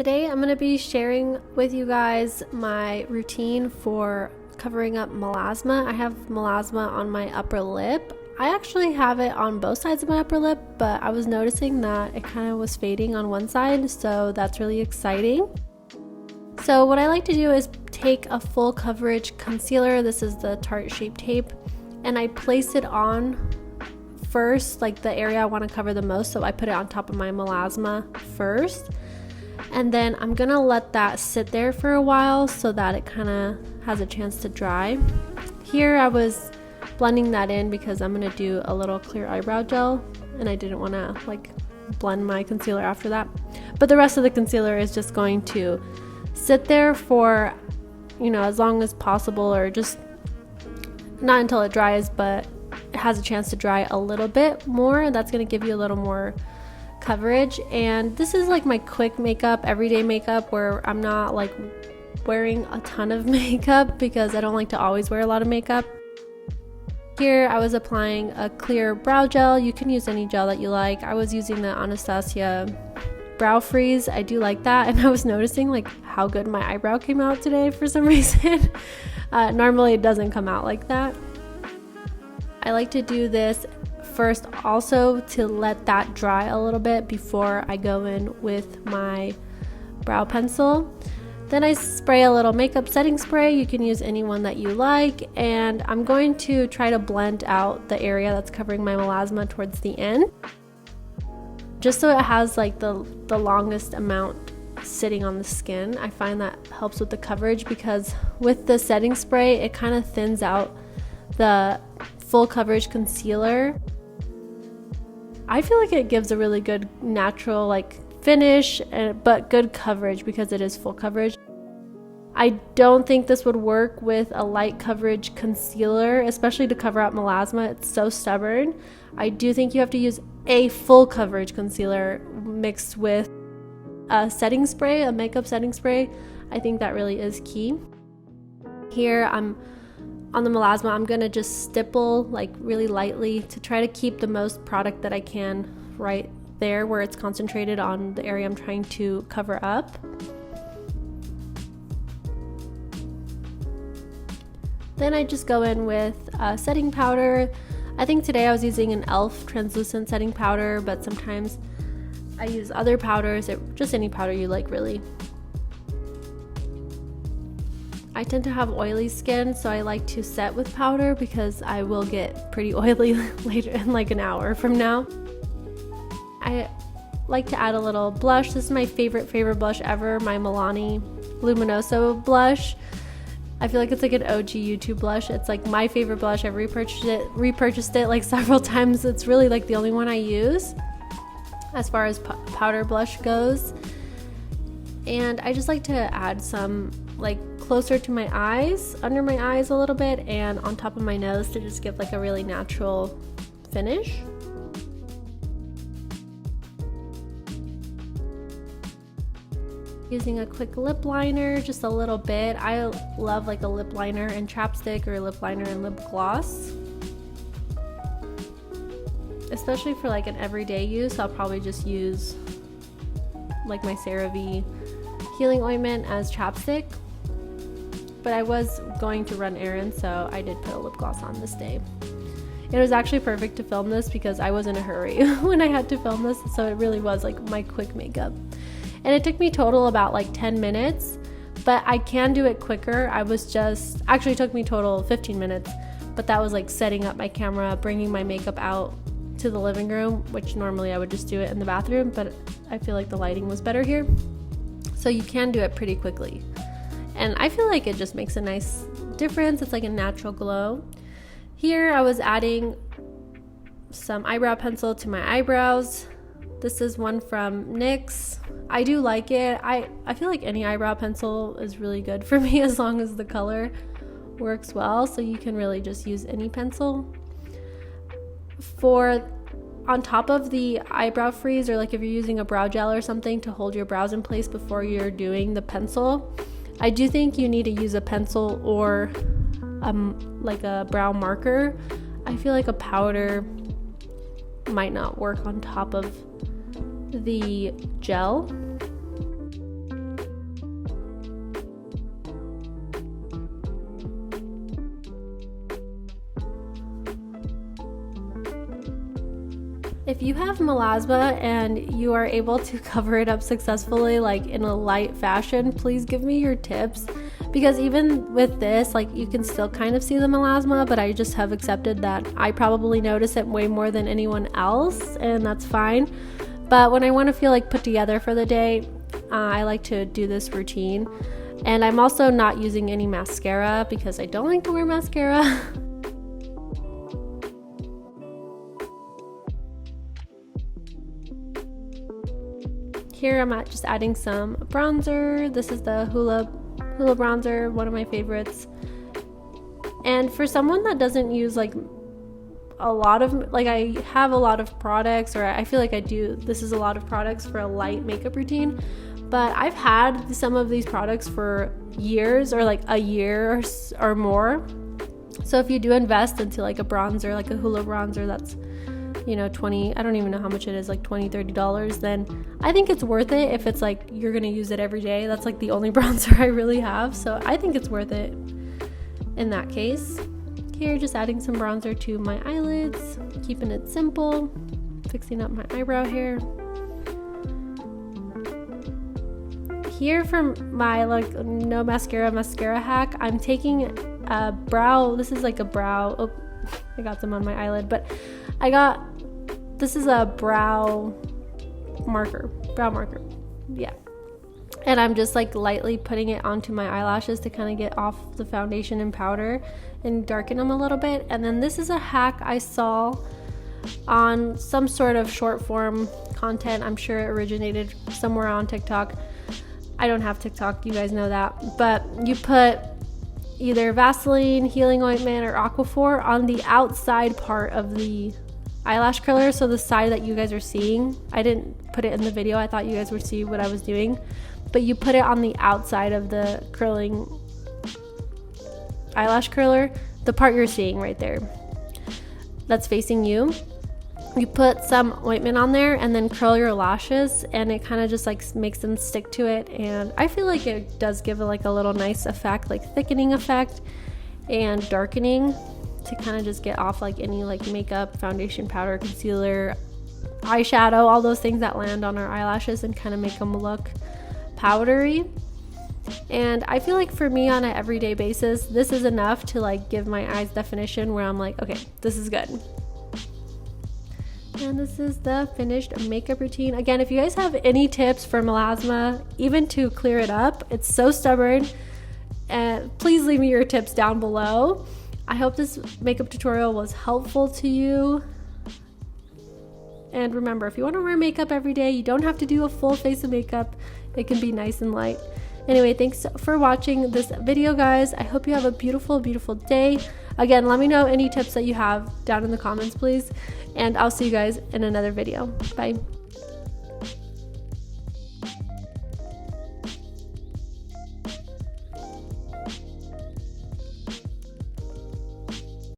Today I'm going to be sharing with you guys my routine for covering up melasma. I have melasma on my upper lip. I actually have it on both sides of my upper lip, but I was noticing that it kind of was fading on one side, so that's really exciting. So what I like to do is take a full coverage concealer. This is the Tarte Shape Tape, and I place it on first, like the area I want to cover the most, so I put it on top of my melasma first. And then I'm gonna let that sit there for a while so that it kind of has a chance to dry. Here I was blending that in because I'm gonna do a little clear eyebrow gel, and I didn't want to like blend my concealer after that. But the rest of the concealer is just going to sit there for, you know, as long as possible, or just not until it dries, but it has a chance to dry a little bit more. That's gonna give you a little more coverage. And this is like my quick makeup, everyday makeup, where I'm not like wearing a ton of makeup because I don't like to always wear a lot of makeup. Here I was applying a clear brow gel. You can use any gel that you like. I was using the Anastasia brow freeze. I do like that, and I was noticing like how good my eyebrow came out today for some reason. Normally it doesn't come out like that. I like to do this first also to let that dry a little bit before I go in with my brow pencil. Then I spray a little makeup setting spray. You can use any one that you like, and I'm going to try to blend out the area that's covering my melasma towards the end, just so it has like the longest amount sitting on the skin. I find that helps with the coverage because with the setting spray it kind of thins out the full coverage concealer. I feel like it gives a really good natural like finish, but good coverage because it is full coverage. I don't think this would work with a light coverage concealer, especially to cover up melasma. It's so stubborn. I do think you have to use a full coverage concealer mixed with a setting spray, a makeup setting spray. I think that really is key. Here I'm on the melasma. I'm gonna just stipple like really lightly to try to keep the most product that I can right there where it's concentrated on the area I'm trying to cover up. Then I just go in with setting powder. I think today I was using an e.l.f. translucent setting powder, but sometimes I use other powders, just any powder you like really. I tend to have oily skin, so I like to set with powder because I will get pretty oily later in like an hour from now. I like to add a little blush. This is my favorite blush ever, my Milani Luminoso blush. I feel like it's like an OG YouTube blush. It's like my favorite blush. I've repurchased it like several times. It's really like the only one I use as far as powder blush goes. And I just like to add some like closer to my eyes, under my eyes a little bit, and on top of my nose to just give like a really natural finish. Using a quick lip liner, just a little bit. I love like a lip liner and chapstick, or a lip liner and lip gloss. Especially for like an everyday use, I'll probably just use like my CeraVe healing ointment as chapstick. But I was going to run errands, so I did put a lip gloss on this day. It was actually perfect to film this because I was in a hurry when I had to film this, so it really was like my quick makeup. And it took me total about like 10 minutes, but I can do it quicker. Actually it took me total 15 minutes, but that was like setting up my camera, bringing my makeup out to the living room, which normally I would just do it in the bathroom, but I feel like the lighting was better here. So you can do it pretty quickly. And I feel like it just makes a nice difference. It's like a natural glow. Here I was adding some eyebrow pencil to my eyebrows. This is one from NYX. I do like it. I feel like any eyebrow pencil is really good for me as long as the color works well. So you can really just use any pencil. On top of the eyebrow freeze, or like if you're using a brow gel or something to hold your brows in place before you're doing the pencil, I do think you need to use a pencil or like a brow marker. I feel like a powder might not work on top of the gel. If you have melasma and you are able to cover it up successfully, like in a light fashion, please give me your tips, because even with this, like, you can still kind of see the melasma, but I just have accepted that I probably notice it way more than anyone else, and that's fine. But when I want to feel like put together for the day, I like to do this routine. And I'm also not using any mascara because I don't like to wear mascara. Here I'm just adding some bronzer. This is the Hula bronzer, one of my favorites. And for someone that doesn't use like a lot of, like, I have a lot of products, or I feel like I do, this is a lot of products for a light makeup routine, but I've had some of these products for years, or like a year or more. So if you do invest into like a bronzer, like a Hula bronzer that's, you know, 20, I don't even know how much it is, like $20-$30, then I think it's worth it if it's like you're gonna use it every day. That's like the only bronzer I really have, so I think it's worth it in that case. Here, just adding some bronzer to my eyelids, keeping it simple, fixing up my eyebrow hair. Here for my like no mascara hack, I'm taking a brow, this is like a brow, oh, I got some on my eyelid, but this is a brow marker, yeah. And I'm just like lightly putting it onto my eyelashes to kind of get off the foundation and powder and darken them a little bit. And then this is a hack I saw on some sort of short form content. I'm sure it originated somewhere on TikTok. I don't have TikTok, you guys know that. But you put either Vaseline, healing ointment, or Aquaphor on the outside part of the eyelash curler, so the side that you guys are seeing. I didn't put it in the video, I thought you guys would see what I was doing, but you put it on the outside of the curling eyelash curler, the part you're seeing right there that's facing you. You put some ointment on there and then curl your lashes, and it kind of just like makes them stick to it, and I feel like it does give it like a little nice effect, like thickening effect and darkening, to kind of just get off like any like makeup, foundation, powder, concealer, eyeshadow, all those things that land on our eyelashes, and kind of make them look powdery. And I feel like for me, on an everyday basis, this is enough to like give my eyes definition where I'm like, okay, this is good. And this is the finished makeup routine. Again, if you guys have any tips for melasma, even to clear it up, it's so stubborn, please leave me your tips down below. I hope this makeup tutorial was helpful to you. And remember, if you want to wear makeup every day, you don't have to do a full face of makeup. It can be nice and light. Anyway, thanks for watching this video, guys. I hope you have a beautiful, beautiful day. Again, let me know any tips that you have down in the comments, please. And I'll see you guys in another video. Bye.